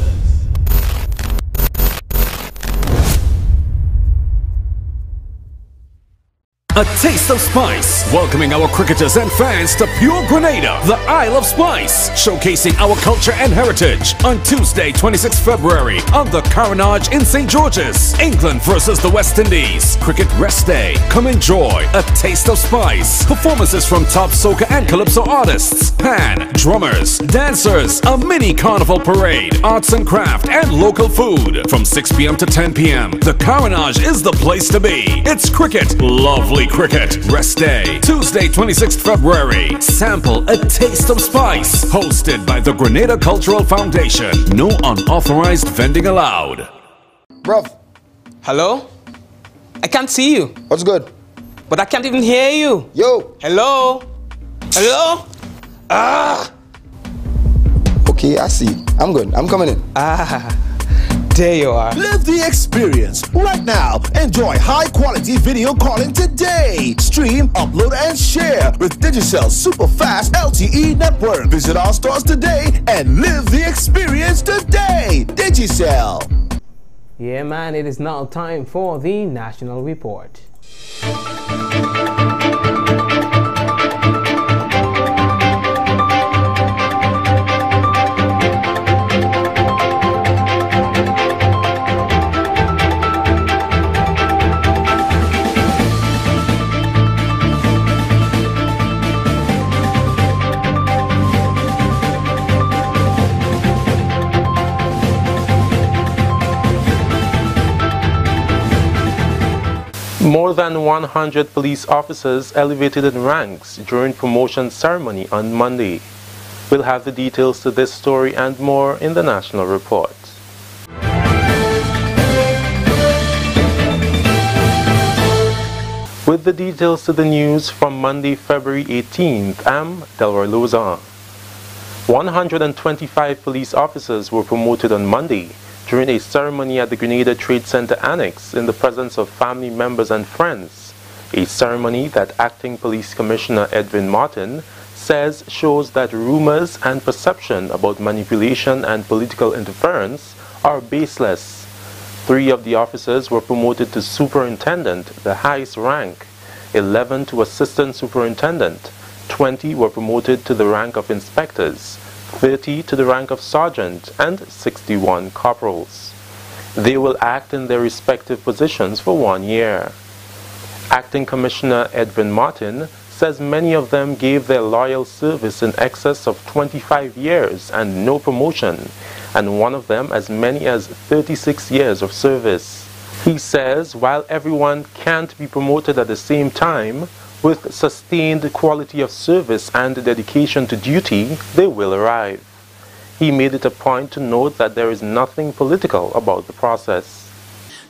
A taste of spice, welcoming our cricketers and fans to Pure Grenada, the Isle of Spice, showcasing our culture and heritage on Tuesday, 26 February on the Carnage in St. George's. England versus the West Indies, cricket rest day. Come enjoy a taste of spice. Performances from top soca and calypso artists, pan, drummers, dancers, a mini carnival parade, arts and craft, and local food. From 6 p.m. to 10 p.m., the Carnage is the place to be. It's cricket, lovely cricket rest day, Tuesday 26th February. Sample a taste of spice, hosted by the Grenada Cultural Foundation. No unauthorized vending allowed. Bruv. Hello? I can't see you. What's good? But I can't even hear you. Yo. Hello? Hello? Ah. Okay, I see. I'm good. I'm coming in. Ah. There you are. Live the experience right now. Enjoy high-quality video calling today. Stream, upload, and share with Digicell's super fast LTE network. Visit our stores today and live the experience today. Digicell. Yeah, man, it is now time for the National Report. More than 100 police officers elevated in ranks during promotion ceremony on Monday. We'll have the details to this story and more in the National Report. With the details to the news from Monday, February 18th, I'm Delroy Lozan. 125 police officers were promoted on Monday during a ceremony at the Grenada Trade Center Annex in the presence of family members and friends, a ceremony that Acting Police Commissioner Edwin Martin says shows that rumors and perception about manipulation and political interference are baseless. 3 of the officers were promoted to superintendent, the highest rank, 11 to assistant superintendent, 20 were promoted to the rank of inspectors, 30 to the rank of sergeant, and 61 corporals. They will act in their respective positions for 1 year. Acting Commissioner Edwin Martin says many of them gave their loyal service in excess of 25 years and no promotion, and one of them as many as 36 years of service. He says while everyone can't be promoted at the same time, with sustained quality of service and dedication to duty, they will arrive. He made it a point to note that there is nothing political about the process.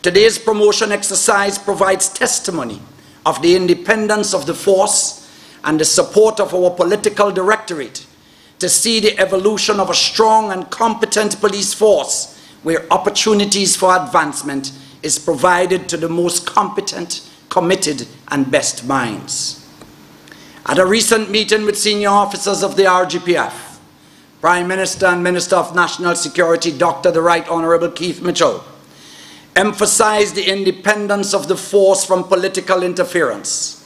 Today's promotion exercise provides testimony of the independence of the force and the support of our political directorate to see the evolution of a strong and competent police force where opportunities for advancement is provided to the most competent, committed, and best minds. At a recent meeting with senior officers of the RGPF, Prime Minister and Minister of National Security, Dr. the Right Honorable Keith Mitchell, emphasized the independence of the force from political interference.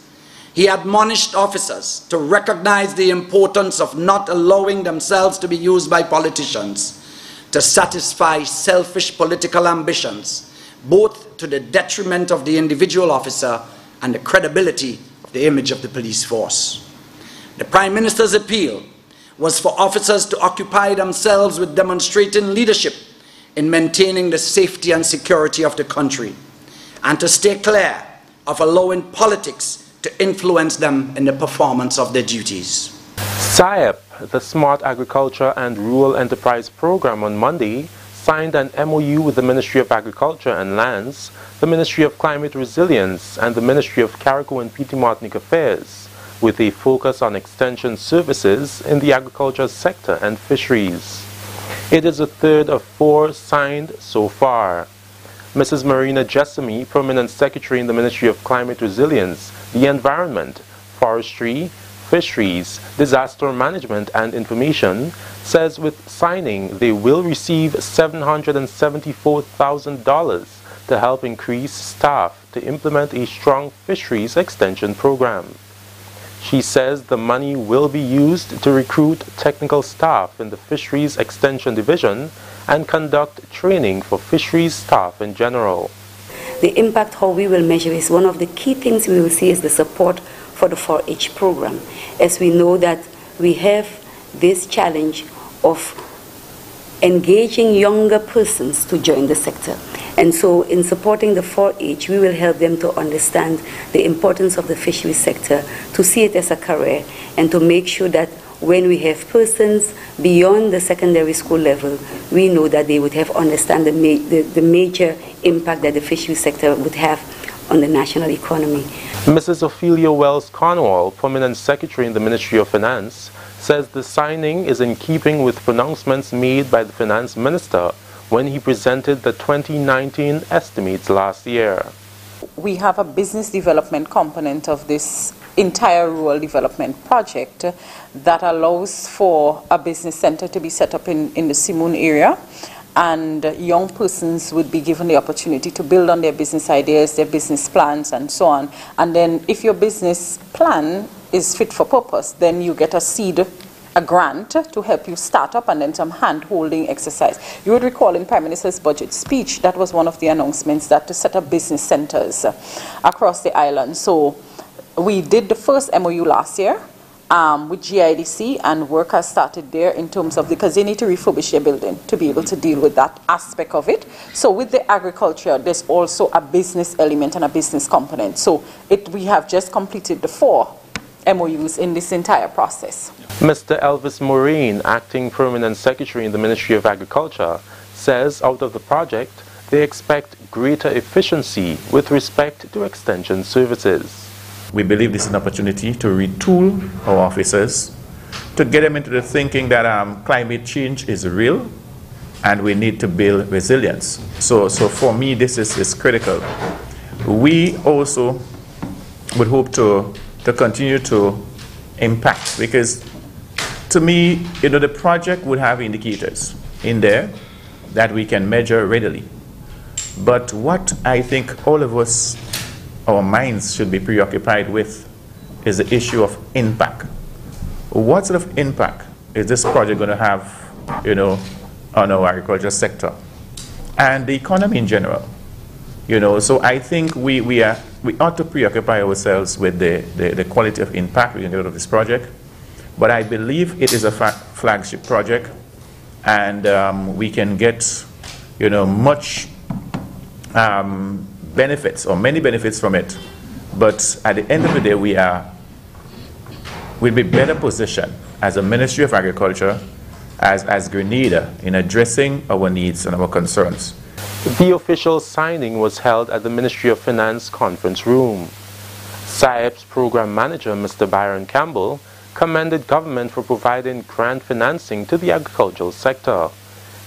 He admonished officers to recognize the importance of not allowing themselves to be used by politicians to satisfy selfish political ambitions, both to the detriment of the individual officer and the credibility of the image of the police force. The Prime Minister's appeal was for officers to occupy themselves with demonstrating leadership in maintaining the safety and security of the country, and to stay clear of allowing politics to influence them in the performance of their duties. SIAP, the Smart Agriculture and Rural Enterprise Program, on Monday signed an MOU with the Ministry of Agriculture and Lands, the Ministry of Climate Resilience, and the Ministry of Carriacou and Petite Martinique Affairs, with a focus on extension services in the agriculture sector and fisheries. It is the third of 4 signed so far. Mrs. Marina Jessamy, Permanent Secretary in the Ministry of Climate Resilience, the Environment, Forestry, Fisheries, Disaster Management and Information, says with signing they will receive $774,000 to help increase staff to implement a strong fisheries extension program. She says the money will be used to recruit technical staff in the Fisheries Extension Division and conduct training for fisheries staff in general. The impact, how we will measure, is one of the key things we will see is the support for the 4-H program, as we know that we have this challenge of engaging younger persons to join the sector. And so in supporting the 4-H, we will help them to understand the importance of the fisheries sector, to see it as a career, and to make sure that when we have persons beyond the secondary school level, we know that they would have understand the major impact that the fisheries sector would have on the national economy. Mrs. Ophelia Wells Cornwall, Permanent Secretary in the Ministry of Finance, says the signing is in keeping with pronouncements made by the Finance Minister when he presented the 2019 estimates last year. We have a business development component of this entire rural development project that allows for a business center to be set up in the Simoon area, and young persons would be given the opportunity to build on their business ideas, their business plans, and so on. And then if your business plan is fit for purpose, then you get a seed, a grant to help you start up, and then some hand-holding exercise. You would recall in Prime Minister's budget speech, that was one of the announcements, that to set up business centers across the island. So we did the first MOU last year with GIDC, and work has started there in terms of, because they need to refurbish their building to be able to deal with that aspect of it. So with the agriculture, there's also a business element and a business component. So we have just completed the 4 MOUs in this entire process. Mr. Elvis Moraine, Acting Permanent Secretary in the Ministry of Agriculture, says out of the project they expect greater efficiency with respect to extension services. We believe this is an opportunity to retool our officers, to get them into the thinking that climate change is real and we need to build resilience. So for me, this is critical. We also would hope to continue to impact, because to me, the project would have indicators in there that we can measure readily. But what I think all of us, our minds should be preoccupied with, is the issue of impact. What sort of impact is this project going to have, on our agriculture sector and the economy in general? So I think we ought to preoccupy ourselves with the quality of impact we can get out of this project. But I believe it is a flagship project, and we can get, much benefits, or many benefits from it. But at the end of the day, we'll be better positioned as a Ministry of Agriculture, as Grenada, in addressing our needs and our concerns. The official signing was held at the Ministry of Finance conference room. SIEP's program manager, Mr. Byron Campbell, commended government for providing grant financing to the agricultural sector.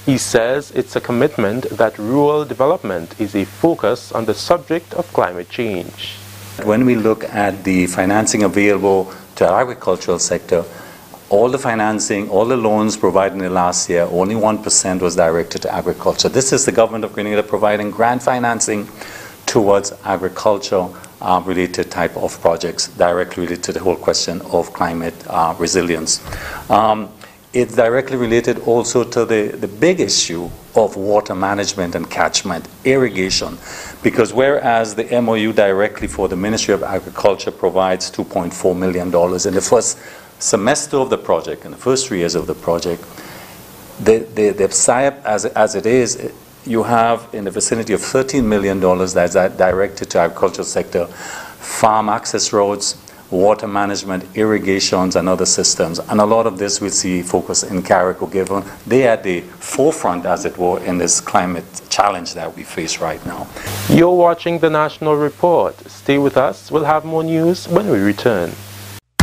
He says it's a commitment that rural development is a focus on the subject of climate change. When we look at the financing available to the agricultural sector, all the financing, all the loans provided in the last year, only 1% was directed to agriculture. This is the government of Grenada providing grant financing towards agriculture related type of projects directly related to the whole question of climate resilience. It's directly related also to the big issue of water management and catchment, irrigation, because whereas the MOU directly for the Ministry of Agriculture provides $2.4 million in the first semester of the project, in the first 3 years of the project, the SIEP as it is, you have in the vicinity of $13 million that's directed to agricultural sector, farm access roads, water management, irrigations, and other systems. And a lot of this we see focus in Carriacou, given they are at the forefront, as it were, in this climate challenge that we face right now. You're watching the National Report. Stay with us. We'll have more news when we return.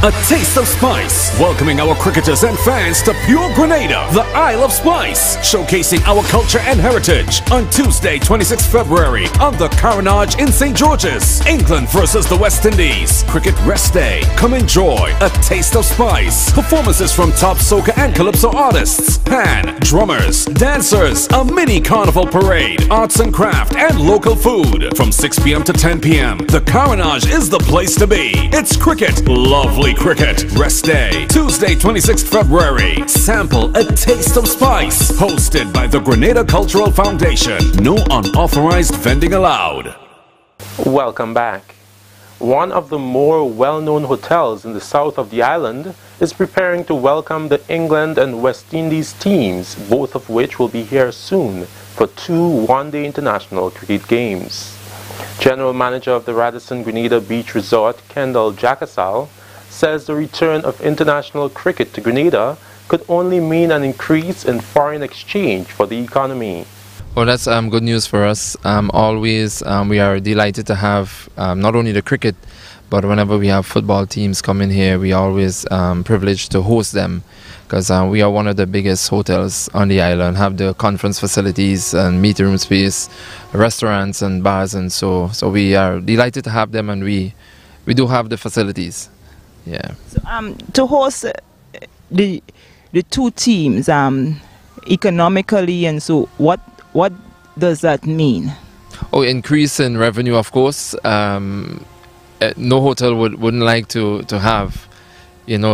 A taste of spice, welcoming our cricketers and fans to Pure Grenada, the Isle of Spice, showcasing our culture and heritage on Tuesday, 26th February on the Carnage in St. George's, England versus the West Indies. Cricket Rest Day. Come enjoy a taste of spice. Performances from top soca and calypso artists, pan, drummers, dancers, a mini carnival parade, arts and craft, and local food. From 6 p.m. to 10 p.m. The Carnage is the place to be. It's cricket, lovely cricket. Rest Day, Tuesday, 26th February. Sample a taste of spice. Hosted by the Grenada Cultural Foundation. No unauthorized vending allowed. Welcome back. One of the more well-known hotels in the south of the island is preparing to welcome the England and West Indies teams, both of which will be here soon for 2 one-day international cricket games. General Manager of the Radisson Grenada Beach Resort, Kendall Jackasal, says the return of international cricket to Grenada could only mean an increase in foreign exchange for the economy. Well, that's good news for us. We are delighted to have not only the cricket, but whenever we have football teams coming here, we are always privileged to host them, because we are one of the biggest hotels on the island, have the conference facilities and meeting room space, restaurants and bars, and so we are delighted to have them, and we do have the facilities. Yeah. So, to host the 2 teams economically, and so what does that mean? Oh, increase in revenue, of course. No hotel wouldn't like to have,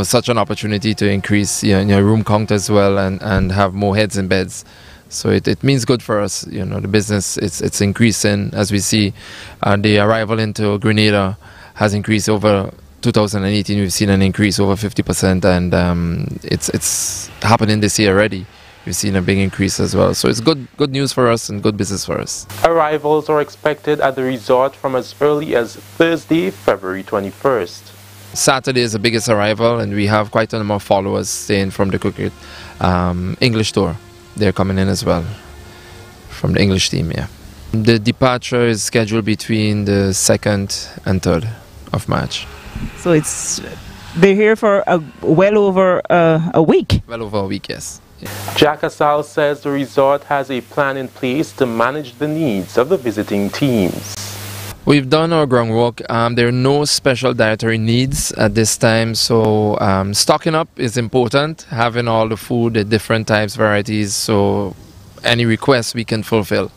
such an opportunity to increase your room count as well, and have more heads in beds. So it means good for us. The business it's increasing, as we see. The arrival into Grenada has increased over 2018. We've seen an increase over 50%, and it's happening this year already. We've seen a big increase as well. So it's good news for us and good business for us. Arrivals are expected at the resort from as early as Thursday, February 21st. Saturday is the biggest arrival, and we have quite a number of followers staying from the cricket English tour. They're coming in as well from the English team, yeah. The departure is scheduled between the 2nd and 3rd of March. So they're here for well over a week. Well over a week, yes. Yeah. Jackasal says the resort has a plan in place to manage the needs of the visiting teams. We've done our groundwork. There are no special dietary needs at this time, so stocking up is important, having all the food, the different types, varieties, so any requests we can fulfill.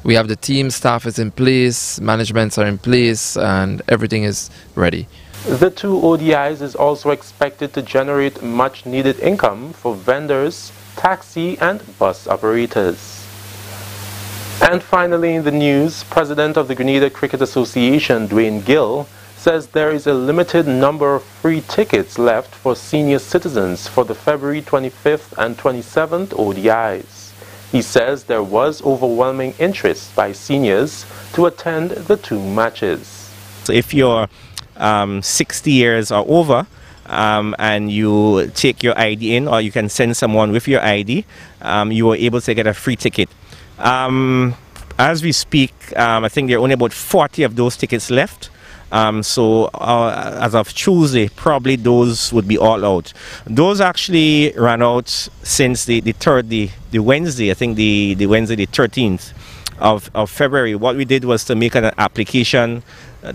We have the team, staff is in place, managements are in place, and everything is ready. The 2 ODIs is also expected to generate much needed income for vendors, taxi and bus operators. And finally in the news, President of the Grenada Cricket Association, Dwayne Gill, says there is a limited number of free tickets left for senior citizens for the February 25th and 27th ODIs. He says there was overwhelming interest by seniors to attend the two matches. So if you're 60 years or over, and you take your ID in, or you can send someone with your ID, you are able to get a free ticket. As we speak, I think there are only about 40 of those tickets left. So as of Tuesday, probably those would be all out. Those actually ran out since the Wednesday, I think the Wednesday the 13th of February. What we did was to make an application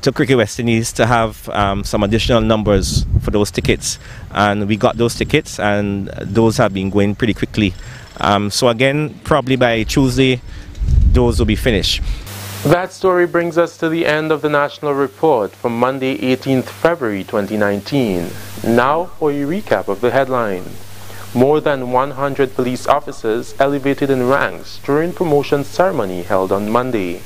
to Cricket West Indies to have some additional numbers for those tickets, and we got those tickets, and those have been going pretty quickly. So again, probably by Tuesday those will be finished. That story brings us to the end of the National Report from Monday 18th February 2019. Now for a recap of the headline. More than 100 police officers elevated in ranks during promotion ceremony held on Monday.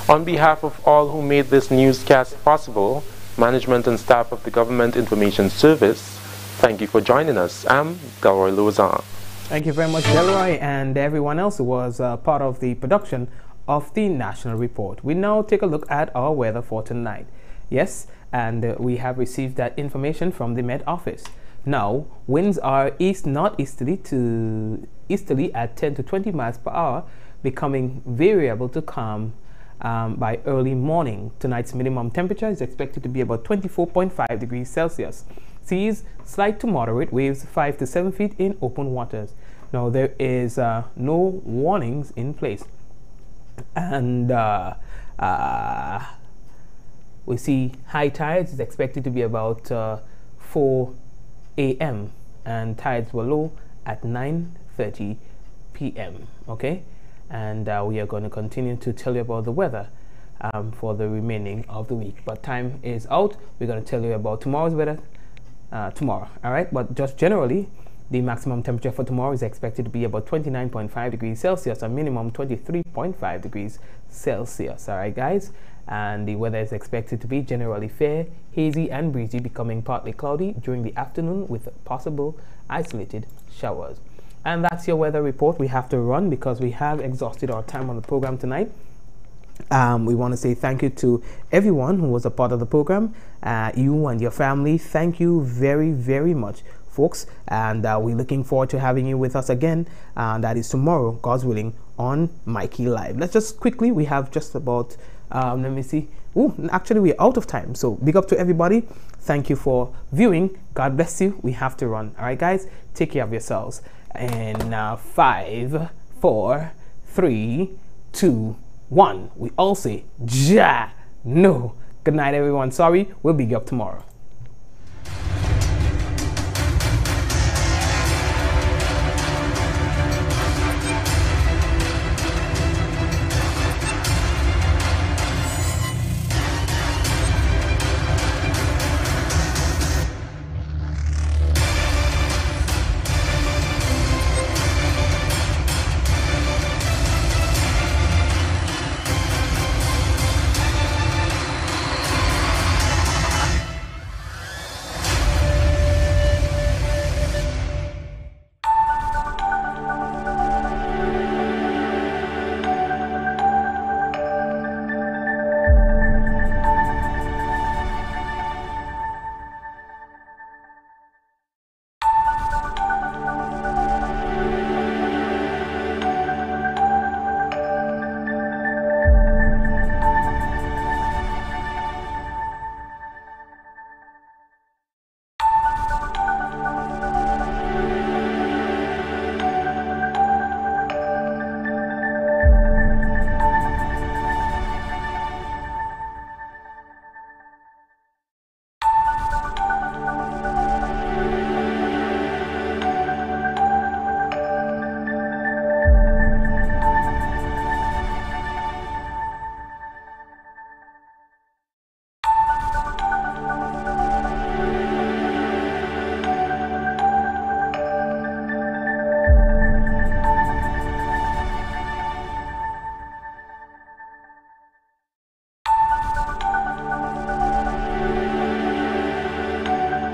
On behalf of all who made this newscast possible, management and staff of the Government Information Service, thank you for joining us. I'm Delroy Lozan. Thank you very much, Delroy, and everyone else who was part of the production of the National Report. We now take a look at our weather for tonight. Yes, and we have received that information from the Met Office. Now, winds are east-northeasterly to easterly at 10 to 20 miles per hour, becoming variable to calm by early morning. Tonight's minimum temperature is expected to be about 24.5 degrees Celsius. Seas slight to moderate, waves 5 to 7 feet in open waters. Now, there is no warnings in place. And we see high tides is expected to be about 4 a.m. and tides were low at 9:30 p.m. Okay, and we are going to continue to tell you about the weather for the remaining of the week, but time is out. We're going to tell you about tomorrow's weather tomorrow. All right, but just generally, the maximum temperature for tomorrow is expected to be about 29.5 degrees Celsius, a minimum 23.5 degrees Celsius. All right, guys, and the weather is expected to be generally fair, hazy and breezy, becoming partly cloudy during the afternoon with possible isolated showers. And that's your weather report. We have to run because we have exhausted our time on the program tonight. We want to say thank you to everyone who was a part of the program. You and your family, thank you very, very much, folks, and we're looking forward to having you with us again. That is tomorrow, God's willing, on Mikey Live. Let's just quickly, we have just about let me see. Oh, actually we're out of time, so big up to everybody. Thank you for viewing. God bless you. We have to run. All right, guys, take care of yourselves. And 5, 4, 3, 2, 1. We all say ja no. Good night, everyone. Sorry, we'll be up tomorrow.